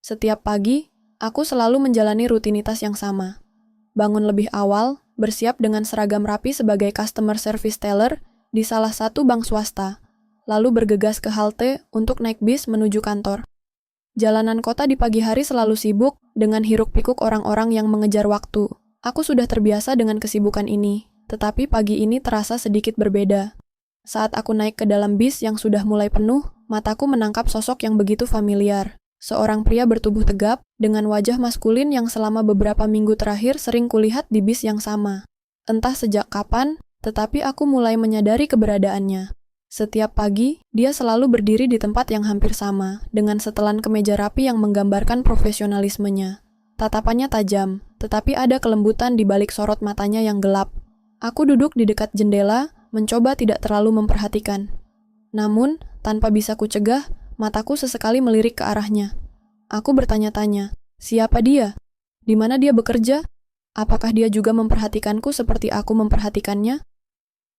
Setiap pagi, aku selalu menjalani rutinitas yang sama. Bangun lebih awal, bersiap dengan seragam rapi sebagai customer service teller di salah satu bank swasta, lalu bergegas ke halte untuk naik bis menuju kantor. Jalanan kota di pagi hari selalu sibuk dengan hiruk-pikuk orang-orang yang mengejar waktu. Aku sudah terbiasa dengan kesibukan ini, tetapi pagi ini terasa sedikit berbeda. Saat aku naik ke dalam bis yang sudah mulai penuh, mataku menangkap sosok yang begitu familiar. Seorang pria bertubuh tegap, dengan wajah maskulin yang selama beberapa minggu terakhir sering kulihat di bis yang sama. Entah sejak kapan, tetapi aku mulai menyadari keberadaannya. Setiap pagi, dia selalu berdiri di tempat yang hampir sama, dengan setelan kemeja rapi yang menggambarkan profesionalismenya. Tatapannya tajam, tetapi ada kelembutan di balik sorot matanya yang gelap. Aku duduk di dekat jendela, mencoba tidak terlalu memperhatikan. Namun, tanpa bisa kucegah, mataku sesekali melirik ke arahnya. Aku bertanya-tanya, siapa dia? Di mana dia bekerja? Apakah dia juga memperhatikanku seperti aku memperhatikannya?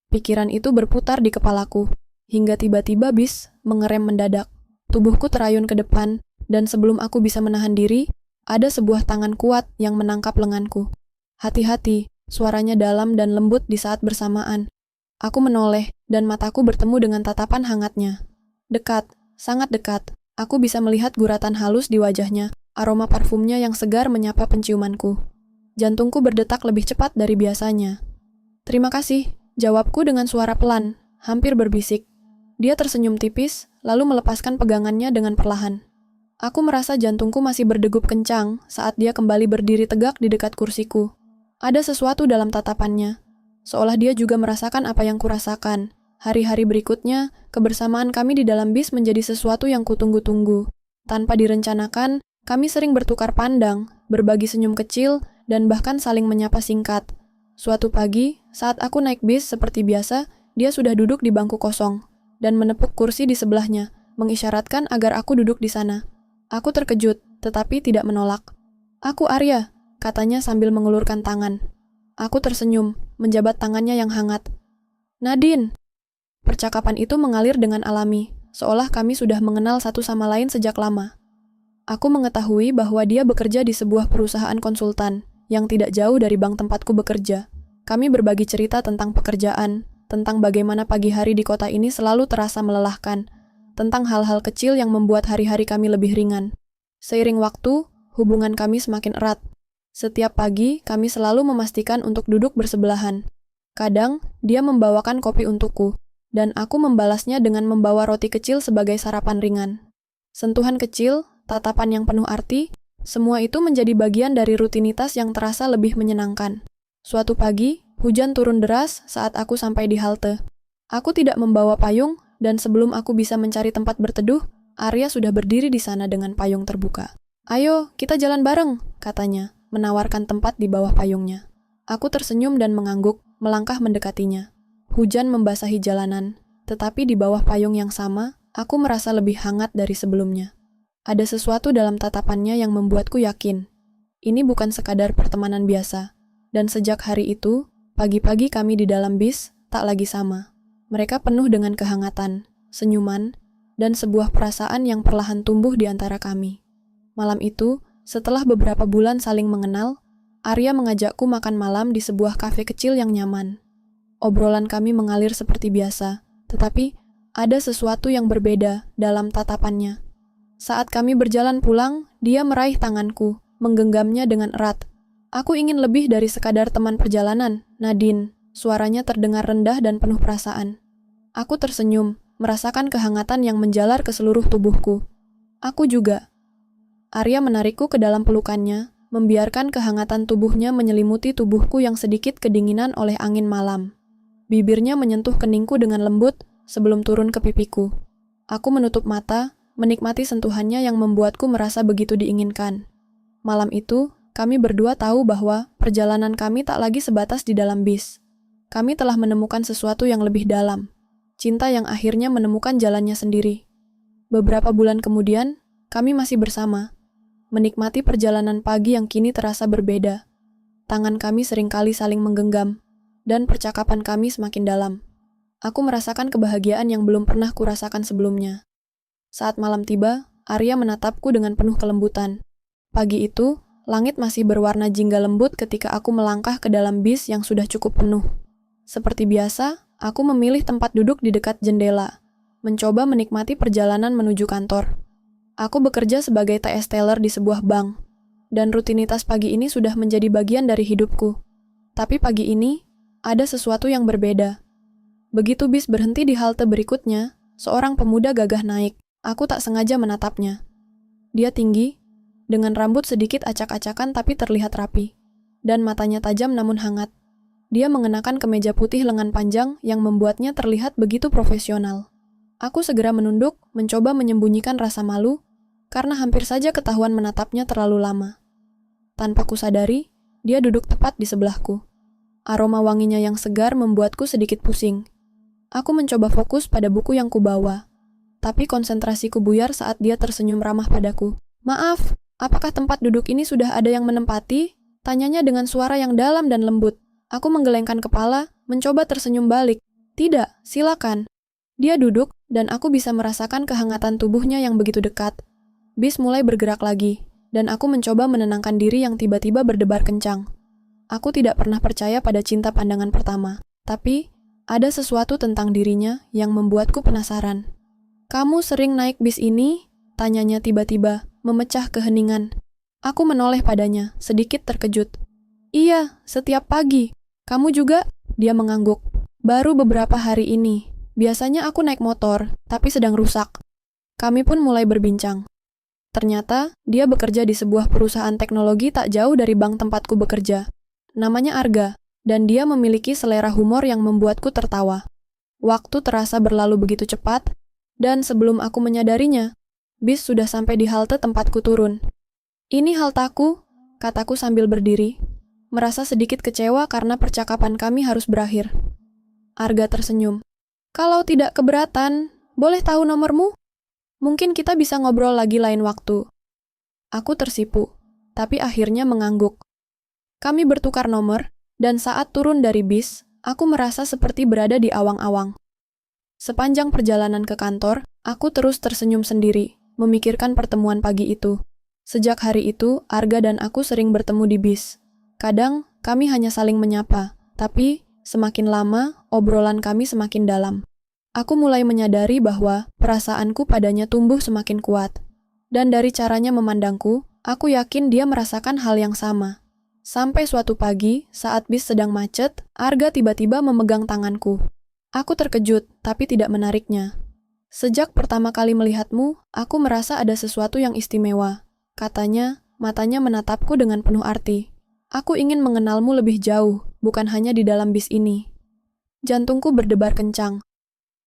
Pikiran itu berputar di kepalaku, hingga tiba-tiba bis mengerem mendadak. Tubuhku terayun ke depan, dan sebelum aku bisa menahan diri, ada sebuah tangan kuat yang menangkap lenganku. Hati-hati, suaranya dalam dan lembut di saat bersamaan. Aku menoleh, dan mataku bertemu dengan tatapan hangatnya. Dekat. Sangat dekat, aku bisa melihat guratan halus di wajahnya, aroma parfumnya yang segar menyapa penciumanku. Jantungku berdetak lebih cepat dari biasanya. Terima kasih, jawabku dengan suara pelan, hampir berbisik. Dia tersenyum tipis, lalu melepaskan pegangannya dengan perlahan. Aku merasa jantungku masih berdegup kencang saat dia kembali berdiri tegak di dekat kursiku. Ada sesuatu dalam tatapannya, seolah dia juga merasakan apa yang kurasakan. Hari-hari berikutnya, kebersamaan kami di dalam bis menjadi sesuatu yang kutunggu-tunggu. Tanpa direncanakan, kami sering bertukar pandang, berbagi senyum kecil, dan bahkan saling menyapa singkat. Suatu pagi, saat aku naik bis seperti biasa, dia sudah duduk di bangku kosong, dan menepuk kursi di sebelahnya, mengisyaratkan agar aku duduk di sana. Aku terkejut, tetapi tidak menolak. "Aku Arya," katanya sambil mengulurkan tangan. Aku tersenyum, menjabat tangannya yang hangat. "Nadine." Percakapan itu mengalir dengan alami, seolah kami sudah mengenal satu sama lain sejak lama. Aku mengetahui bahwa dia bekerja di sebuah perusahaan konsultan, yang tidak jauh dari bank tempatku bekerja. Kami berbagi cerita tentang pekerjaan, tentang bagaimana pagi hari di kota ini selalu terasa melelahkan, tentang hal-hal kecil yang membuat hari-hari kami lebih ringan. Seiring waktu, hubungan kami semakin erat. Setiap pagi, kami selalu memastikan untuk duduk bersebelahan. Kadang, dia membawakan kopi untukku, dan aku membalasnya dengan membawa roti kecil sebagai sarapan ringan. Sentuhan kecil, tatapan yang penuh arti, semua itu menjadi bagian dari rutinitas yang terasa lebih menyenangkan. Suatu pagi, hujan turun deras saat aku sampai di halte. Aku tidak membawa payung, dan sebelum aku bisa mencari tempat berteduh, Arya sudah berdiri di sana dengan payung terbuka. "Ayo, kita jalan bareng," katanya, menawarkan tempat di bawah payungnya. Aku tersenyum dan mengangguk, melangkah mendekatinya. Hujan membasahi jalanan, tetapi di bawah payung yang sama, aku merasa lebih hangat dari sebelumnya. Ada sesuatu dalam tatapannya yang membuatku yakin. Ini bukan sekadar pertemanan biasa. Dan sejak hari itu, pagi-pagi kami di dalam bis tak lagi sama. Mereka penuh dengan kehangatan, senyuman, dan sebuah perasaan yang perlahan tumbuh di antara kami. Malam itu, setelah beberapa bulan saling mengenal, Arya mengajakku makan malam di sebuah kafe kecil yang nyaman. Obrolan kami mengalir seperti biasa, tetapi ada sesuatu yang berbeda dalam tatapannya. Saat kami berjalan pulang, dia meraih tanganku, menggenggamnya dengan erat. "Aku ingin lebih dari sekadar teman perjalanan, Nadine." Suaranya terdengar rendah dan penuh perasaan. Aku tersenyum, merasakan kehangatan yang menjalar ke seluruh tubuhku. "Aku juga." Arya menarikku ke dalam pelukannya, membiarkan kehangatan tubuhnya menyelimuti tubuhku yang sedikit kedinginan oleh angin malam. Bibirnya menyentuh keningku dengan lembut sebelum turun ke pipiku. Aku menutup mata, menikmati sentuhannya yang membuatku merasa begitu diinginkan. Malam itu, kami berdua tahu bahwa perjalanan kami tak lagi sebatas di dalam bis. Kami telah menemukan sesuatu yang lebih dalam. Cinta yang akhirnya menemukan jalannya sendiri. Beberapa bulan kemudian, kami masih bersama, menikmati perjalanan pagi yang kini terasa berbeda. Tangan kami seringkali saling menggenggam, dan percakapan kami semakin dalam. Aku merasakan kebahagiaan yang belum pernah kurasakan sebelumnya. Saat malam tiba, Arya menatapku dengan penuh kelembutan. Pagi itu, langit masih berwarna jingga lembut ketika aku melangkah ke dalam bis yang sudah cukup penuh. Seperti biasa, aku memilih tempat duduk di dekat jendela, mencoba menikmati perjalanan menuju kantor. Aku bekerja sebagai TS teller di sebuah bank, dan rutinitas pagi ini sudah menjadi bagian dari hidupku. Tapi pagi ini, ada sesuatu yang berbeda. Begitu bis berhenti di halte berikutnya, seorang pemuda gagah naik. Aku tak sengaja menatapnya. Dia tinggi, dengan rambut sedikit acak-acakan tapi terlihat rapi, dan matanya tajam namun hangat. Dia mengenakan kemeja putih lengan panjang yang membuatnya terlihat begitu profesional. Aku segera menunduk, mencoba menyembunyikan rasa malu, karena hampir saja ketahuan menatapnya terlalu lama. Tanpa kusadari, dia duduk tepat di sebelahku. Aroma wanginya yang segar membuatku sedikit pusing. Aku mencoba fokus pada buku yang kubawa, tapi konsentrasiku buyar saat dia tersenyum ramah padaku. "Maaf, apakah tempat duduk ini sudah ada yang menempati?" Tanyanya dengan suara yang dalam dan lembut. Aku menggelengkan kepala, mencoba tersenyum balik. "Tidak, silakan." Dia duduk, dan aku bisa merasakan kehangatan tubuhnya yang begitu dekat. Bis mulai bergerak lagi, dan aku mencoba menenangkan diri yang tiba-tiba berdebar kencang. Aku tidak pernah percaya pada cinta pandangan pertama, tapi ada sesuatu tentang dirinya yang membuatku penasaran. "Kamu sering naik bis ini?" Tanyanya tiba-tiba, memecah keheningan. Aku menoleh padanya, sedikit terkejut. "Iya, setiap pagi." "Kamu juga?" Dia mengangguk. "Baru beberapa hari ini. Biasanya aku naik motor, tapi sedang rusak." Kami pun mulai berbincang. Ternyata, dia bekerja di sebuah perusahaan teknologi tak jauh dari bank tempatku bekerja. Namanya Arga, dan dia memiliki selera humor yang membuatku tertawa. Waktu terasa berlalu begitu cepat, dan sebelum aku menyadarinya, bis sudah sampai di halte tempatku turun. "Ini haltaku," kataku sambil berdiri, merasa sedikit kecewa karena percakapan kami harus berakhir. Arga tersenyum. "Kalau tidak keberatan, boleh tahu nomormu? Mungkin kita bisa ngobrol lagi lain waktu." Aku tersipu, tapi akhirnya mengangguk. Kami bertukar nomor, dan saat turun dari bis, aku merasa seperti berada di awang-awang. Sepanjang perjalanan ke kantor, aku terus tersenyum sendiri, memikirkan pertemuan pagi itu. Sejak hari itu, Arga dan aku sering bertemu di bis. Kadang, kami hanya saling menyapa, tapi semakin lama, obrolan kami semakin dalam. Aku mulai menyadari bahwa perasaanku padanya tumbuh semakin kuat. Dan dari caranya memandangku, aku yakin dia merasakan hal yang sama. Sampai suatu pagi, saat bis sedang macet, Arga tiba-tiba memegang tanganku. Aku terkejut, tapi tidak menariknya. "Sejak pertama kali melihatmu, aku merasa ada sesuatu yang istimewa," katanya, matanya menatapku dengan penuh arti. "Aku ingin mengenalmu lebih jauh, bukan hanya di dalam bis ini." Jantungku berdebar kencang.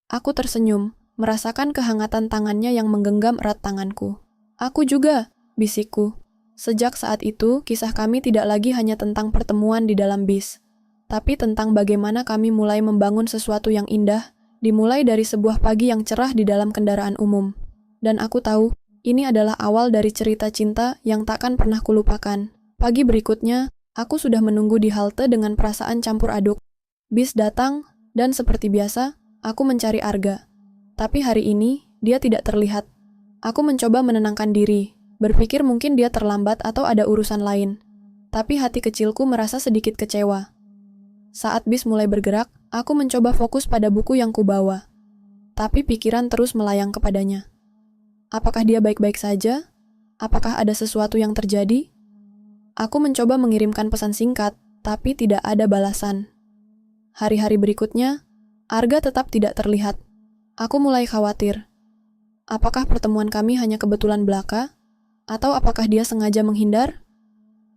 Aku tersenyum, merasakan kehangatan tangannya yang menggenggam erat tanganku. "Aku juga," bisikku. Sejak saat itu, kisah kami tidak lagi hanya tentang pertemuan di dalam bis, tapi tentang bagaimana kami mulai membangun sesuatu yang indah, dimulai dari sebuah pagi yang cerah di dalam kendaraan umum. Dan aku tahu, ini adalah awal dari cerita cinta yang takkan pernah kulupakan. Pagi berikutnya, aku sudah menunggu di halte dengan perasaan campur aduk. Bis datang, dan seperti biasa, aku mencari Arga. Tapi hari ini, dia tidak terlihat. Aku mencoba menenangkan diri, berpikir mungkin dia terlambat atau ada urusan lain. Tapi hati kecilku merasa sedikit kecewa. Saat bis mulai bergerak, aku mencoba fokus pada buku yang kubawa. Tapi pikiran terus melayang kepadanya. Apakah dia baik-baik saja? Apakah ada sesuatu yang terjadi? Aku mencoba mengirimkan pesan singkat, tapi tidak ada balasan. Hari-hari berikutnya, Arga tetap tidak terlihat. Aku mulai khawatir. Apakah pertemuan kami hanya kebetulan belaka? Atau apakah dia sengaja menghindar?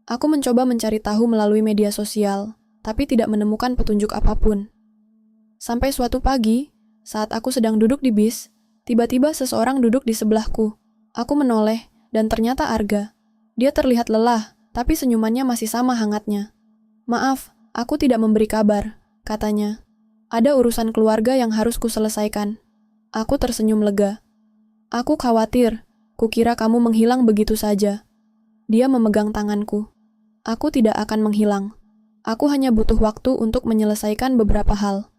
Aku mencoba mencari tahu melalui media sosial, tapi tidak menemukan petunjuk apapun. Sampai suatu pagi, saat aku sedang duduk di bis, tiba-tiba seseorang duduk di sebelahku. Aku menoleh, dan ternyata Arga. Dia terlihat lelah, tapi senyumannya masih sama hangatnya. "Maaf, aku tidak memberi kabar," katanya. "Ada urusan keluarga yang harus kuselesaikan." Aku tersenyum lega. "Aku khawatir, kukira kamu menghilang begitu saja." Dia memegang tanganku. "Aku tidak akan menghilang. Aku hanya butuh waktu untuk menyelesaikan beberapa hal."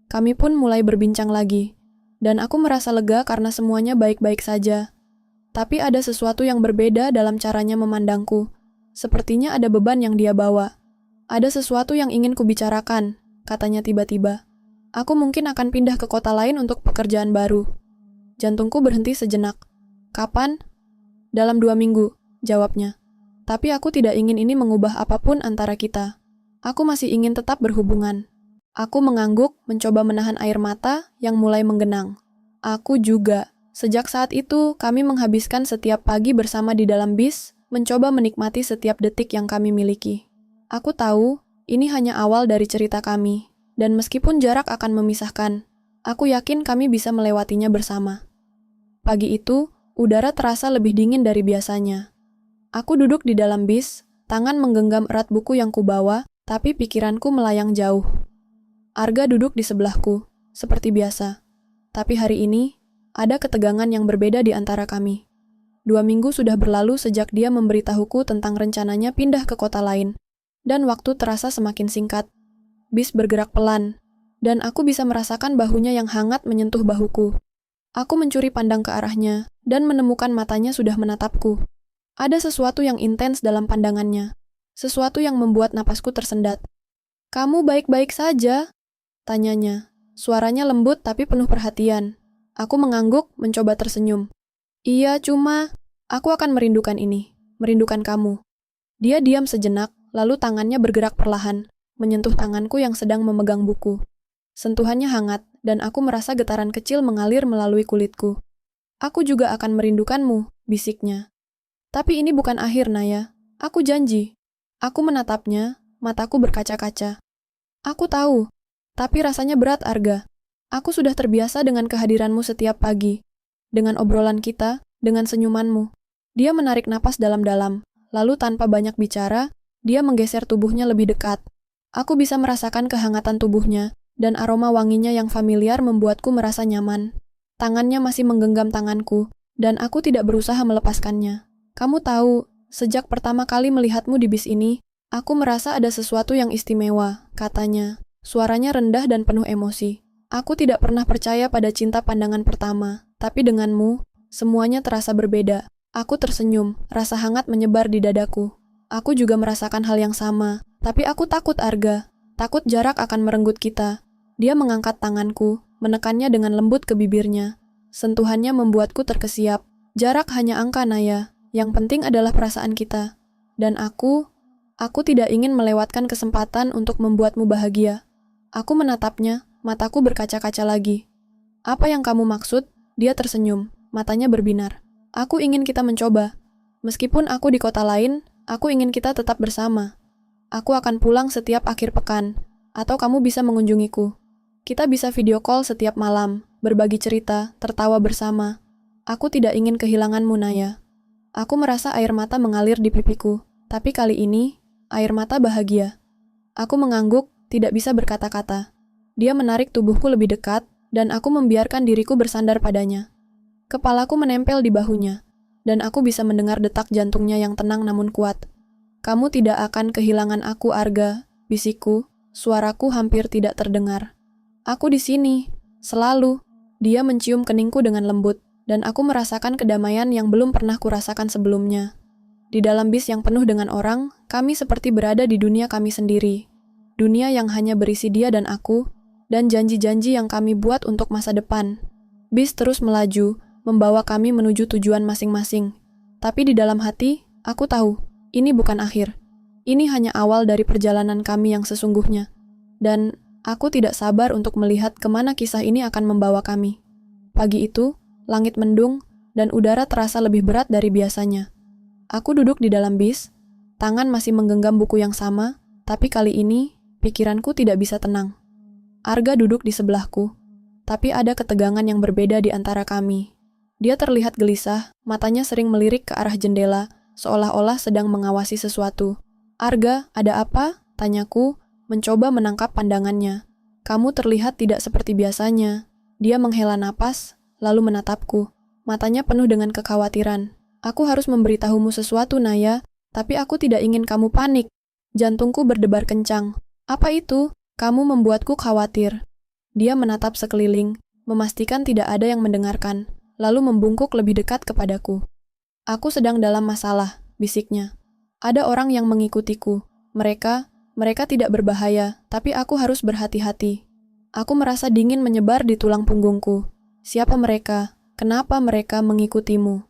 Kami pun mulai berbincang lagi, dan aku merasa lega karena semuanya baik-baik saja. Tapi ada sesuatu yang berbeda dalam caranya memandangku. Sepertinya ada beban yang dia bawa. Ada sesuatu yang ingin kubicarakan, katanya tiba-tiba. Aku mungkin akan pindah ke kota lain untuk pekerjaan baru. Jantungku berhenti sejenak. Kapan? Dalam 2 minggu, jawabnya. Tapi aku tidak ingin ini mengubah apapun antara kita. Aku masih ingin tetap berhubungan. Aku mengangguk, mencoba menahan air mata yang mulai menggenang. Aku juga. Sejak saat itu, kami menghabiskan setiap pagi bersama di dalam bis, mencoba menikmati setiap detik yang kami miliki. Aku tahu, ini hanya awal dari cerita kami, dan meskipun jarak akan memisahkan, aku yakin kami bisa melewatinya bersama. Pagi itu, udara terasa lebih dingin dari biasanya. Aku duduk di dalam bis, tangan menggenggam erat buku yang kubawa, tapi pikiranku melayang jauh. Arga duduk di sebelahku, seperti biasa. Tapi hari ini, ada ketegangan yang berbeda di antara kami. 2 minggu sudah berlalu sejak dia memberitahuku tentang rencananya pindah ke kota lain, dan waktu terasa semakin singkat. Bis bergerak pelan, dan aku bisa merasakan bahunya yang hangat menyentuh bahuku. Aku mencuri pandang ke arahnya, dan menemukan matanya sudah menatapku. Ada sesuatu yang intens dalam pandangannya, sesuatu yang membuat napasku tersendat. "Kamu baik-baik saja?" tanyanya. Suaranya lembut tapi penuh perhatian. Aku mengangguk, mencoba tersenyum. "Iya, cuma aku akan merindukan ini, merindukan kamu." Dia diam sejenak, lalu tangannya bergerak perlahan, menyentuh tanganku yang sedang memegang buku. Sentuhannya hangat, dan aku merasa getaran kecil mengalir melalui kulitku. "Aku juga akan merindukanmu," bisiknya. "Tapi ini bukan akhir, Naya. Aku janji." Aku menatapnya, mataku berkaca-kaca. "Aku tahu, tapi rasanya berat, Arga. Aku sudah terbiasa dengan kehadiranmu setiap pagi, dengan obrolan kita, dengan senyumanmu." Dia menarik napas dalam-dalam, lalu tanpa banyak bicara, dia menggeser tubuhnya lebih dekat. Aku bisa merasakan kehangatan tubuhnya, dan aroma wanginya yang familiar membuatku merasa nyaman. Tangannya masih menggenggam tanganku, dan aku tidak berusaha melepaskannya. "Kamu tahu, sejak pertama kali melihatmu di bis ini, aku merasa ada sesuatu yang istimewa," katanya. Suaranya rendah dan penuh emosi. "Aku tidak pernah percaya pada cinta pandangan pertama, tapi denganmu, semuanya terasa berbeda." Aku tersenyum, rasa hangat menyebar di dadaku. Aku juga merasakan hal yang sama, tapi aku takut, Arga. Takut jarak akan merenggut kita. Dia mengangkat tanganku, menekannya dengan lembut ke bibirnya. Sentuhannya membuatku terkesiap. "Jarak hanya angka, Naya. Yang penting adalah perasaan kita. Dan aku tidak ingin melewatkan kesempatan untuk membuatmu bahagia." Aku menatapnya, mataku berkaca-kaca lagi. "Apa yang kamu maksud?" Dia tersenyum, matanya berbinar. "Aku ingin kita mencoba. Meskipun aku di kota lain, aku ingin kita tetap bersama. Aku akan pulang setiap akhir pekan, atau kamu bisa mengunjungiku. Kita bisa video call setiap malam, berbagi cerita, tertawa bersama. Aku tidak ingin kehilanganmu, Naya." Aku merasa air mata mengalir di pipiku, tapi kali ini, air mata bahagia. Aku mengangguk, tidak bisa berkata-kata. Dia menarik tubuhku lebih dekat, dan aku membiarkan diriku bersandar padanya. Kepalaku menempel di bahunya, dan aku bisa mendengar detak jantungnya yang tenang namun kuat. "Kamu tidak akan kehilangan aku, Arga," bisikku, suaraku hampir tidak terdengar. "Aku di sini, selalu." Dia mencium keningku dengan lembut, dan aku merasakan kedamaian yang belum pernah kurasakan sebelumnya. Di dalam bis yang penuh dengan orang, kami seperti berada di dunia kami sendiri. Dunia yang hanya berisi dia dan aku, dan janji-janji yang kami buat untuk masa depan. Bis terus melaju, membawa kami menuju tujuan masing-masing. Tapi di dalam hati, aku tahu, ini bukan akhir. Ini hanya awal dari perjalanan kami yang sesungguhnya. Dan aku tidak sabar untuk melihat kemana kisah ini akan membawa kami. Pagi itu, langit mendung, dan udara terasa lebih berat dari biasanya. Aku duduk di dalam bis, tangan masih menggenggam buku yang sama, tapi kali ini, pikiranku tidak bisa tenang. Arga duduk di sebelahku, tapi ada ketegangan yang berbeda di antara kami. Dia terlihat gelisah, matanya sering melirik ke arah jendela, seolah-olah sedang mengawasi sesuatu. "Arga, ada apa?" tanyaku, mencoba menangkap pandangannya. "Kamu terlihat tidak seperti biasanya." Dia menghela napas, lalu menatapku. Matanya penuh dengan kekhawatiran. "Aku harus memberitahumu sesuatu, Naya, tapi aku tidak ingin kamu panik." Jantungku berdebar kencang. "Apa itu?" "Kamu membuatku khawatir." Dia menatap sekeliling, memastikan tidak ada yang mendengarkan, lalu membungkuk lebih dekat kepadaku. Aku sedang dalam masalah, bisiknya. Ada orang yang mengikutiku. Mereka tidak berbahaya, tapi aku harus berhati-hati. Aku merasa dingin menyebar di tulang punggungku. Siapa mereka? Kenapa mereka mengikutimu?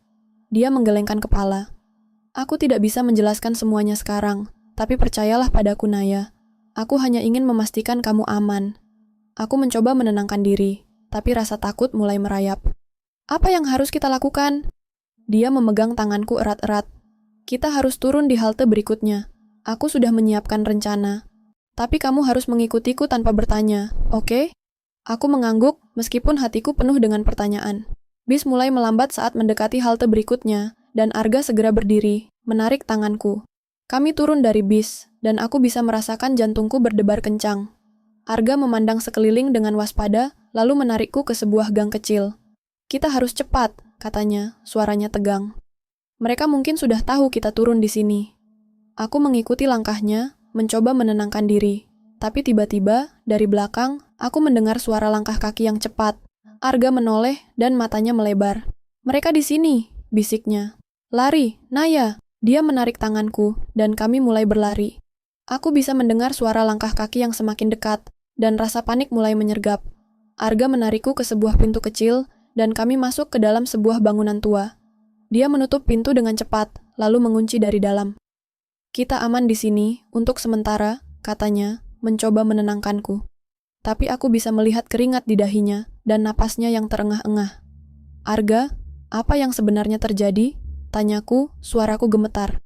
Dia menggelengkan kepala. Aku tidak bisa menjelaskan semuanya sekarang, tapi percayalah padaku, Naya. Aku hanya ingin memastikan kamu aman. Aku mencoba menenangkan diri, tapi rasa takut mulai merayap. Apa yang harus kita lakukan? Dia memegang tanganku erat-erat. Kita harus turun di halte berikutnya. Aku sudah menyiapkan rencana. Tapi kamu harus mengikutiku tanpa bertanya, oke? Aku mengangguk meskipun hatiku penuh dengan pertanyaan. Bis mulai melambat saat mendekati halte berikutnya, dan Arga segera berdiri, menarik tanganku. Kami turun dari bis, dan aku bisa merasakan jantungku berdebar kencang. Arga memandang sekeliling dengan waspada, lalu menarikku ke sebuah gang kecil. Kita harus cepat, katanya, suaranya tegang. Mereka mungkin sudah tahu kita turun di sini. Aku mengikuti langkahnya, mencoba menenangkan diri. Tapi tiba-tiba, dari belakang, aku mendengar suara langkah kaki yang cepat. Arga menoleh dan matanya melebar. Mereka di sini, bisiknya. Lari, Naya. Dia menarik tanganku, dan kami mulai berlari. Aku bisa mendengar suara langkah kaki yang semakin dekat, dan rasa panik mulai menyergap. Arga menarikku ke sebuah pintu kecil, dan kami masuk ke dalam sebuah bangunan tua. Dia menutup pintu dengan cepat, lalu mengunci dari dalam. Kita aman di sini, untuk sementara, katanya, mencoba menenangkanku. Tapi aku bisa melihat keringat di dahinya, dan napasnya yang terengah-engah. Arga, apa yang sebenarnya terjadi? Tanyaku, suaraku gemetar.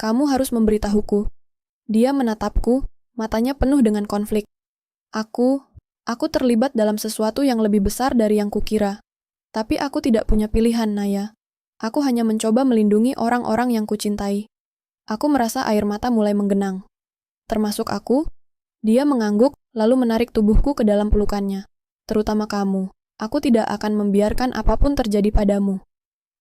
Kamu harus memberitahuku. Dia menatapku, matanya penuh dengan konflik. Aku terlibat dalam sesuatu yang lebih besar dari yang kukira. Tapi aku tidak punya pilihan, Naya. Aku hanya mencoba melindungi orang-orang yang kucintai. Aku merasa air mata mulai menggenang. Termasuk aku. Dia mengangguk, lalu menarik tubuhku ke dalam pelukannya. Terutama kamu. Aku tidak akan membiarkan apapun terjadi padamu.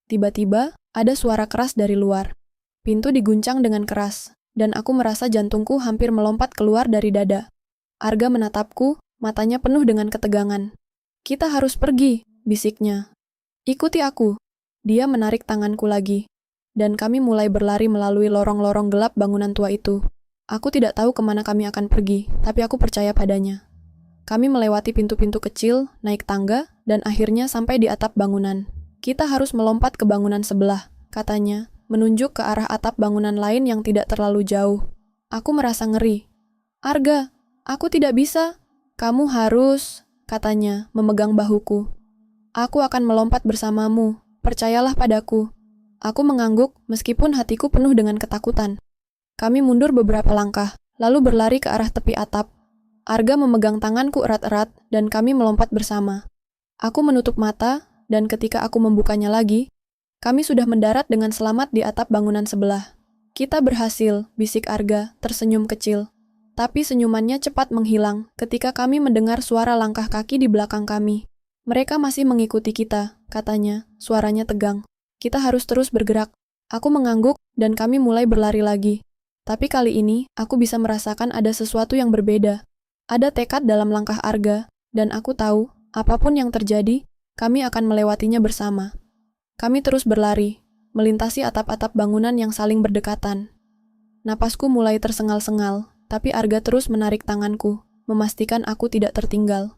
Tiba-tiba, ada suara keras dari luar. Pintu diguncang dengan keras, dan aku merasa jantungku hampir melompat keluar dari dada. Arga menatapku, matanya penuh dengan ketegangan. Kita harus pergi, bisiknya. Ikuti aku. Dia menarik tanganku lagi, dan kami mulai berlari melalui lorong-lorong gelap bangunan tua itu. Aku tidak tahu kemana kami akan pergi, tapi aku percaya padanya. Kami melewati pintu-pintu kecil, naik tangga, dan akhirnya sampai di atap bangunan. Kita harus melompat ke bangunan sebelah, katanya, menunjuk ke arah atap bangunan lain yang tidak terlalu jauh. Aku merasa ngeri. Arga, aku tidak bisa. Kamu harus, katanya, memegang bahuku. Aku akan melompat bersamamu, percayalah padaku. Aku mengangguk meskipun hatiku penuh dengan ketakutan. Kami mundur beberapa langkah, lalu berlari ke arah tepi atap. Arga memegang tanganku erat-erat dan kami melompat bersama. Aku menutup mata, dan ketika aku membukanya lagi, kami sudah mendarat dengan selamat di atap bangunan sebelah. Kita berhasil, bisik Arga, tersenyum kecil. Tapi senyumannya cepat menghilang ketika kami mendengar suara langkah kaki di belakang kami. Mereka masih mengikuti kita, katanya, suaranya tegang. Kita harus terus bergerak. Aku mengangguk, dan kami mulai berlari lagi. Tapi kali ini, aku bisa merasakan ada sesuatu yang berbeda. Ada tekad dalam langkah Arga, dan aku tahu, apapun yang terjadi, kami akan melewatinya bersama. Kami terus berlari, melintasi atap-atap bangunan yang saling berdekatan. Napasku mulai tersengal-sengal, tapi Arga terus menarik tanganku, memastikan aku tidak tertinggal.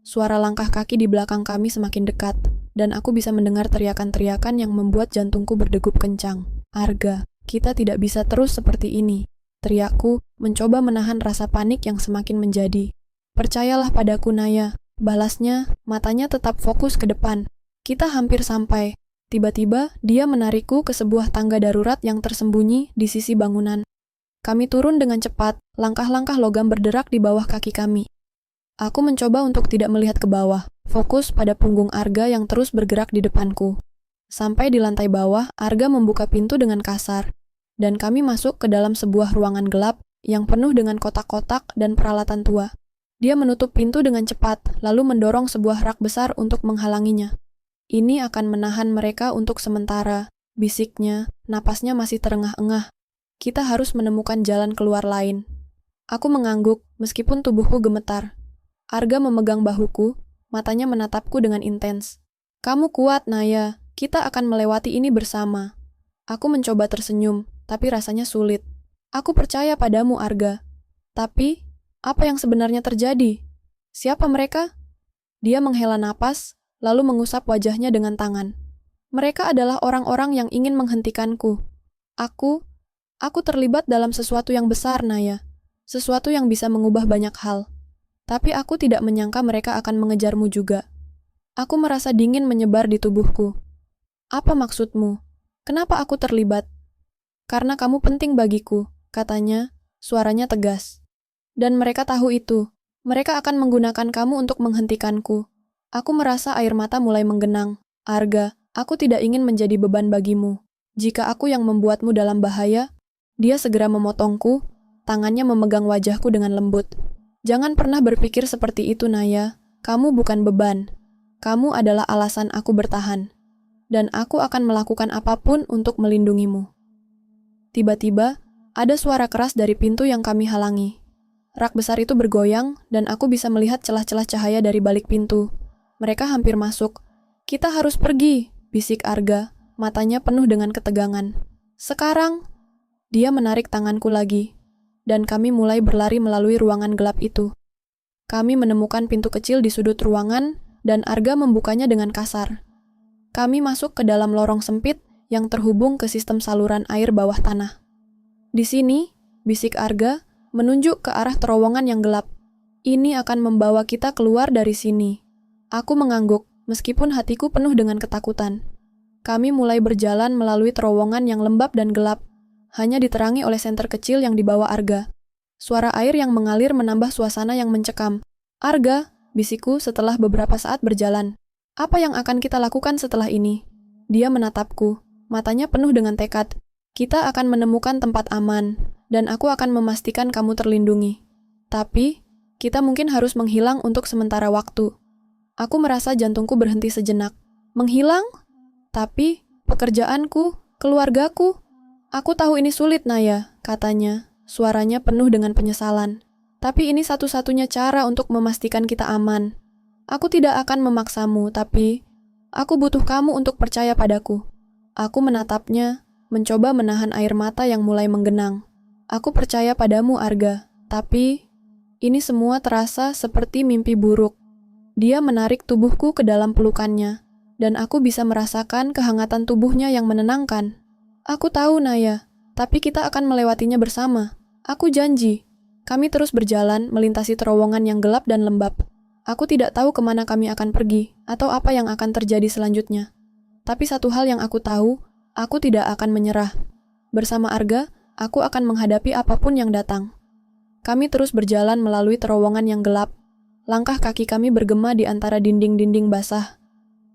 Suara langkah kaki di belakang kami semakin dekat, dan aku bisa mendengar teriakan-teriakan yang membuat jantungku berdegup kencang. Arga, kita tidak bisa terus seperti ini. Teriakku, mencoba menahan rasa panik yang semakin menjadi. Percayalah padaku, Naya. Balasnya, matanya tetap fokus ke depan. Kita hampir sampai. Tiba-tiba, dia menarikku ke sebuah tangga darurat yang tersembunyi di sisi bangunan. Kami turun dengan cepat, langkah-langkah logam berderak di bawah kaki kami. Aku mencoba untuk tidak melihat ke bawah, fokus pada punggung Arga yang terus bergerak di depanku. Sampai di lantai bawah, Arga membuka pintu dengan kasar, dan kami masuk ke dalam sebuah ruangan gelap yang penuh dengan kotak-kotak dan peralatan tua. Dia menutup pintu dengan cepat, lalu mendorong sebuah rak besar untuk menghalanginya. Ini akan menahan mereka untuk sementara, bisiknya, napasnya masih terengah-engah. Kita harus menemukan jalan keluar lain. Aku mengangguk, meskipun tubuhku gemetar. Arga memegang bahuku, matanya menatapku dengan intens. Kamu kuat, Naya. Kita akan melewati ini bersama. Aku mencoba tersenyum, tapi rasanya sulit. Aku percaya padamu, Arga. Tapi, apa yang sebenarnya terjadi? Siapa mereka? Dia menghela napas, lalu mengusap wajahnya dengan tangan. Mereka adalah orang-orang yang ingin menghentikanku. Aku terlibat dalam sesuatu yang besar, Naya. Sesuatu yang bisa mengubah banyak hal. Tapi aku tidak menyangka mereka akan mengejarmu juga. Aku merasa dingin menyebar di tubuhku. Apa maksudmu? Kenapa aku terlibat? Karena kamu penting bagiku, katanya, suaranya tegas. Dan mereka tahu itu. Mereka akan menggunakan kamu untuk menghentikanku. Aku merasa air mata mulai menggenang. Arga, aku tidak ingin menjadi beban bagimu. Jika aku yang membuatmu dalam bahaya, dia segera memotongku, tangannya memegang wajahku dengan lembut. Jangan pernah berpikir seperti itu, Naya. Kamu bukan beban. Kamu adalah alasan aku bertahan. Dan aku akan melakukan apapun untuk melindungimu. Tiba-tiba, ada suara keras dari pintu yang kami halangi. Rak besar itu bergoyang, dan aku bisa melihat celah-celah cahaya dari balik pintu. Mereka hampir masuk. Kita harus pergi, bisik Arga, matanya penuh dengan ketegangan. Sekarang, dia menarik tanganku lagi, dan kami mulai berlari melalui ruangan gelap itu. Kami menemukan pintu kecil di sudut ruangan, dan Arga membukanya dengan kasar. Kami masuk ke dalam lorong sempit yang terhubung ke sistem saluran air bawah tanah. Di sini, bisik Arga, menunjuk ke arah terowongan yang gelap. Ini akan membawa kita keluar dari sini. Aku mengangguk, meskipun hatiku penuh dengan ketakutan. Kami mulai berjalan melalui terowongan yang lembab dan gelap, hanya diterangi oleh senter kecil yang dibawa Arga. Suara air yang mengalir menambah suasana yang mencekam. Arga, bisikku setelah beberapa saat berjalan. Apa yang akan kita lakukan setelah ini? Dia menatapku, matanya penuh dengan tekad. Kita akan menemukan tempat aman, dan aku akan memastikan kamu terlindungi. Tapi, kita mungkin harus menghilang untuk sementara waktu. Aku merasa jantungku berhenti sejenak. Menghilang? Tapi, pekerjaanku, keluargaku. Aku tahu ini sulit, Naya, katanya. Suaranya penuh dengan penyesalan. Tapi ini satu-satunya cara untuk memastikan kita aman. Aku tidak akan memaksamu, tapi aku butuh kamu untuk percaya padaku. Aku menatapnya, mencoba menahan air mata yang mulai menggenang. Aku percaya padamu, Arga, tapi ini semua terasa seperti mimpi buruk. Dia menarik tubuhku ke dalam pelukannya, dan aku bisa merasakan kehangatan tubuhnya yang menenangkan. Aku tahu, Naya, tapi kita akan melewatinya bersama. Aku janji. Kami terus berjalan melintasi terowongan yang gelap dan lembab. Aku tidak tahu kemana kami akan pergi, atau apa yang akan terjadi selanjutnya. Tapi satu hal yang aku tahu, aku tidak akan menyerah. Bersama Arga, aku akan menghadapi apapun yang datang. Kami terus berjalan melalui terowongan yang gelap. Langkah kaki kami bergema di antara dinding-dinding basah.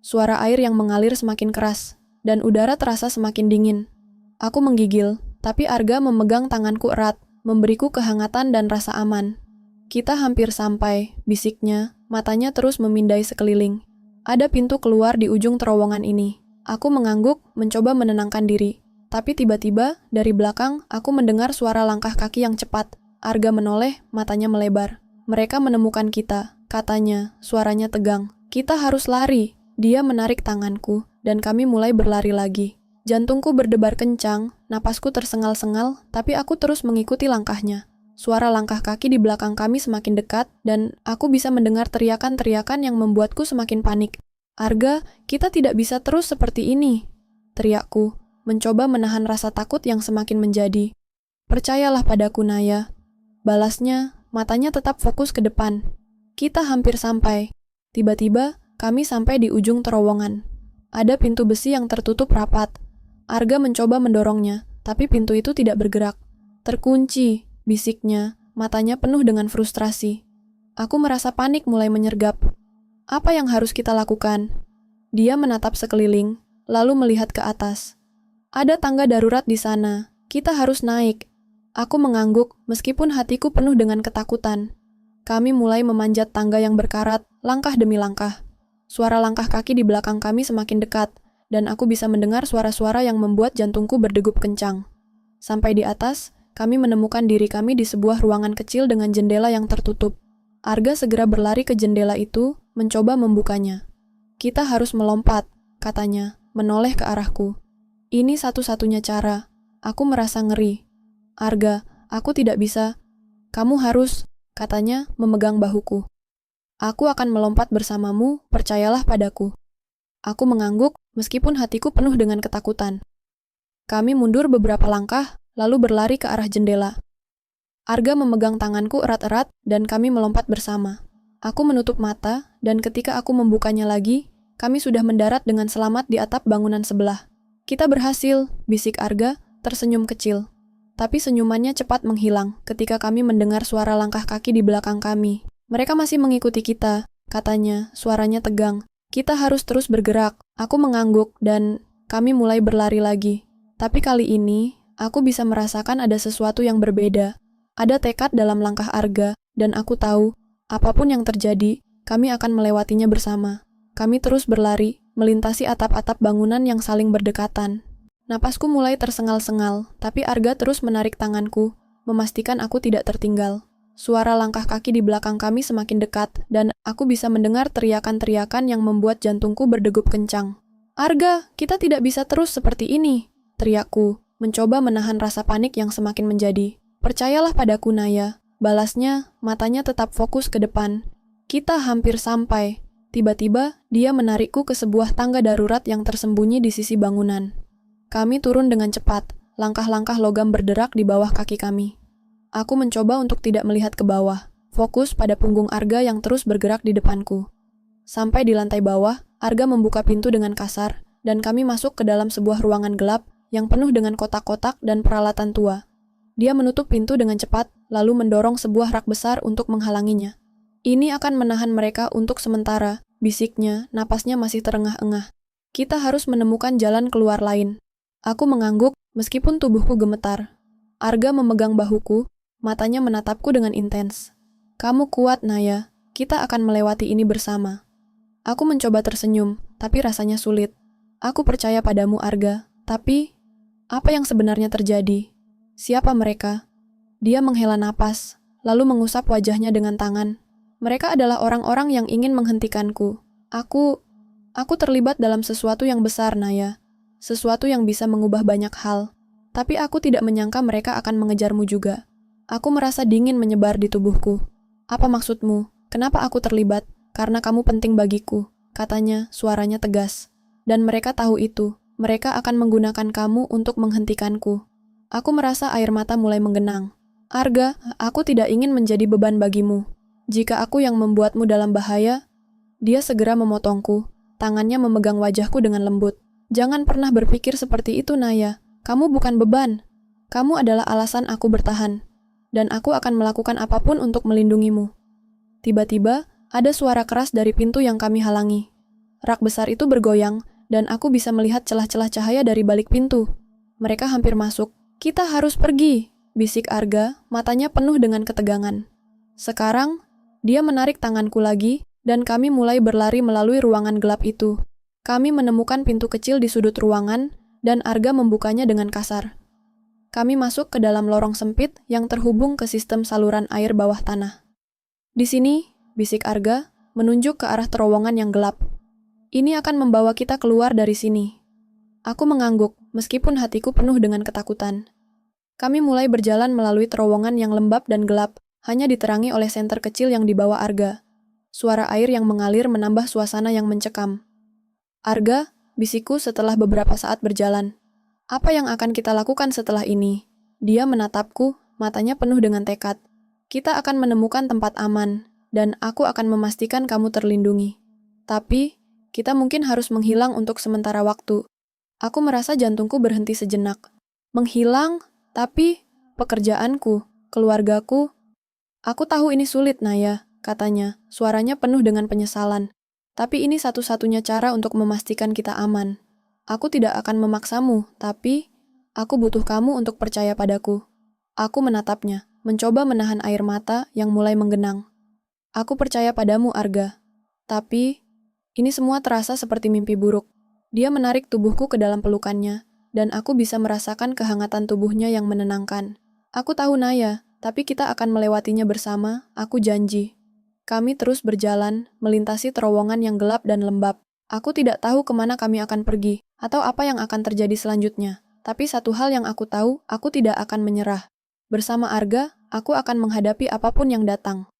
Suara air yang mengalir semakin keras, dan udara terasa semakin dingin. Aku menggigil, tapi Arga memegang tanganku erat, memberiku kehangatan dan rasa aman. Kita hampir sampai, bisiknya, matanya terus memindai sekeliling. Ada pintu keluar di ujung terowongan ini. Aku mengangguk, mencoba menenangkan diri. Tapi tiba-tiba, dari belakang, aku mendengar suara langkah kaki yang cepat. Arga menoleh, matanya melebar. Mereka menemukan kita, katanya, suaranya tegang. Kita harus lari. Dia menarik tanganku, dan kami mulai berlari lagi. Jantungku berdebar kencang, napasku tersengal-sengal, tapi aku terus mengikuti langkahnya. Suara langkah kaki di belakang kami semakin dekat, dan aku bisa mendengar teriakan-teriakan yang membuatku semakin panik. Arga, kita tidak bisa terus seperti ini, teriakku, mencoba menahan rasa takut yang semakin menjadi. Percayalah padaku, Naya. Balasnya, matanya tetap fokus ke depan. Kita hampir sampai. Tiba-tiba, kami sampai di ujung terowongan. Ada pintu besi yang tertutup rapat. Arga mencoba mendorongnya, tapi pintu itu tidak bergerak. Terkunci, bisiknya, matanya penuh dengan frustrasi. Aku merasa panik mulai menyergap. Apa yang harus kita lakukan? Dia menatap sekeliling, lalu melihat ke atas. Ada tangga darurat di sana. Kita harus naik. Aku mengangguk, meskipun hatiku penuh dengan ketakutan. Kami mulai memanjat tangga yang berkarat, langkah demi langkah. Suara langkah kaki di belakang kami semakin dekat, dan aku bisa mendengar suara-suara yang membuat jantungku berdegup kencang. Sampai di atas, kami menemukan diri kami di sebuah ruangan kecil dengan jendela yang tertutup. Arga segera berlari ke jendela itu, mencoba membukanya. Kita harus melompat, katanya, menoleh ke arahku. Ini satu-satunya cara. Aku merasa ngeri. Arga, aku tidak bisa. Kamu harus, katanya memegang bahuku. Aku akan melompat bersamamu, percayalah padaku. Aku mengangguk, meskipun hatiku penuh dengan ketakutan. Kami mundur beberapa langkah, lalu berlari ke arah jendela. Arga memegang tanganku erat-erat, dan kami melompat bersama. Aku menutup mata, dan ketika aku membukanya lagi, kami sudah mendarat dengan selamat di atap bangunan sebelah. Kita berhasil, bisik Arga, tersenyum kecil. Tapi senyumannya cepat menghilang ketika kami mendengar suara langkah kaki di belakang kami. Mereka masih mengikuti kita, katanya, suaranya tegang. Kita harus terus bergerak. Aku mengangguk dan kami mulai berlari lagi. Tapi kali ini, aku bisa merasakan ada sesuatu yang berbeda. Ada tekad dalam langkah Arga, dan aku tahu, apapun yang terjadi, kami akan melewatinya bersama. Kami terus berlari, melintasi atap-atap bangunan yang saling berdekatan. Napasku mulai tersengal-sengal, tapi Arga terus menarik tanganku, memastikan aku tidak tertinggal. Suara langkah kaki di belakang kami semakin dekat, dan aku bisa mendengar teriakan-teriakan yang membuat jantungku berdegup kencang. Arga, kita tidak bisa terus seperti ini, teriakku, mencoba menahan rasa panik yang semakin menjadi. Percayalah padaku, Naya, balasnya, matanya tetap fokus ke depan. Kita hampir sampai. Tiba-tiba, dia menarikku ke sebuah tangga darurat yang tersembunyi di sisi bangunan. Kami turun dengan cepat, langkah-langkah logam berderak di bawah kaki kami. Aku mencoba untuk tidak melihat ke bawah, fokus pada punggung Arga yang terus bergerak di depanku. Sampai di lantai bawah, Arga membuka pintu dengan kasar, dan kami masuk ke dalam sebuah ruangan gelap yang penuh dengan kotak-kotak dan peralatan tua. Dia menutup pintu dengan cepat, lalu mendorong sebuah rak besar untuk menghalanginya. Ini akan menahan mereka untuk sementara, bisiknya, napasnya masih terengah-engah. Kita harus menemukan jalan keluar lain. Aku mengangguk, meskipun tubuhku gemetar. Arga memegang bahuku, matanya menatapku dengan intens. Kamu kuat, Naya. Kita akan melewati ini bersama. Aku mencoba tersenyum, tapi rasanya sulit. Aku percaya padamu, Arga. Tapi, apa yang sebenarnya terjadi? Siapa mereka? Dia menghela napas, lalu mengusap wajahnya dengan tangan. Mereka adalah orang-orang yang ingin menghentikanku. Aku terlibat dalam sesuatu yang besar, Naya. Sesuatu yang bisa mengubah banyak hal. Tapi aku tidak menyangka mereka akan mengejarmu juga. Aku merasa dingin menyebar di tubuhku. Apa maksudmu? Kenapa aku terlibat? Karena kamu penting bagiku, katanya, suaranya tegas. Dan mereka tahu itu. Mereka akan menggunakan kamu untuk menghentikanku. Aku merasa air mata mulai menggenang. Arga, aku tidak ingin menjadi beban bagimu. Jika aku yang membuatmu dalam bahaya, dia segera memotongku. Tangannya memegang wajahku dengan lembut. Jangan pernah berpikir seperti itu, Naya. Kamu bukan beban. Kamu adalah alasan aku bertahan. Dan aku akan melakukan apapun untuk melindungimu. Tiba-tiba, ada suara keras dari pintu yang kami halangi. Rak besar itu bergoyang, dan aku bisa melihat celah-celah cahaya dari balik pintu. Mereka hampir masuk. Kita harus pergi, bisik Arga, matanya penuh dengan ketegangan. Sekarang, dia menarik tanganku lagi, dan kami mulai berlari melalui ruangan gelap itu. Kami menemukan pintu kecil di sudut ruangan, dan Arga membukanya dengan kasar. Kami masuk ke dalam lorong sempit yang terhubung ke sistem saluran air bawah tanah. Di sini, bisik Arga, menunjuk ke arah terowongan yang gelap. Ini akan membawa kita keluar dari sini. Aku mengangguk, meskipun hatiku penuh dengan ketakutan. Kami mulai berjalan melalui terowongan yang lembab dan gelap, hanya diterangi oleh senter kecil yang dibawa Arga. Suara air yang mengalir menambah suasana yang mencekam. Arga, bisikku setelah beberapa saat berjalan. Apa yang akan kita lakukan setelah ini? Dia menatapku, matanya penuh dengan tekad. Kita akan menemukan tempat aman, dan aku akan memastikan kamu terlindungi. Tapi, kita mungkin harus menghilang untuk sementara waktu. Aku merasa jantungku berhenti sejenak. Menghilang, tapi pekerjaanku, keluargaku. Aku tahu ini sulit, Naya, katanya, suaranya penuh dengan penyesalan. Tapi ini satu-satunya cara untuk memastikan kita aman. Aku tidak akan memaksamu, tapi aku butuh kamu untuk percaya padaku. Aku menatapnya, mencoba menahan air mata yang mulai menggenang. Aku percaya padamu, Arga. Tapi, ini semua terasa seperti mimpi buruk. Dia menarik tubuhku ke dalam pelukannya, dan aku bisa merasakan kehangatan tubuhnya yang menenangkan. Aku tahu, Naya, tapi kita akan melewatinya bersama, aku janji. Kami terus berjalan, melintasi terowongan yang gelap dan lembab. Aku tidak tahu kemana kami akan pergi, atau apa yang akan terjadi selanjutnya. Tapi satu hal yang aku tahu, aku tidak akan menyerah. Bersama Arga, aku akan menghadapi apapun yang datang.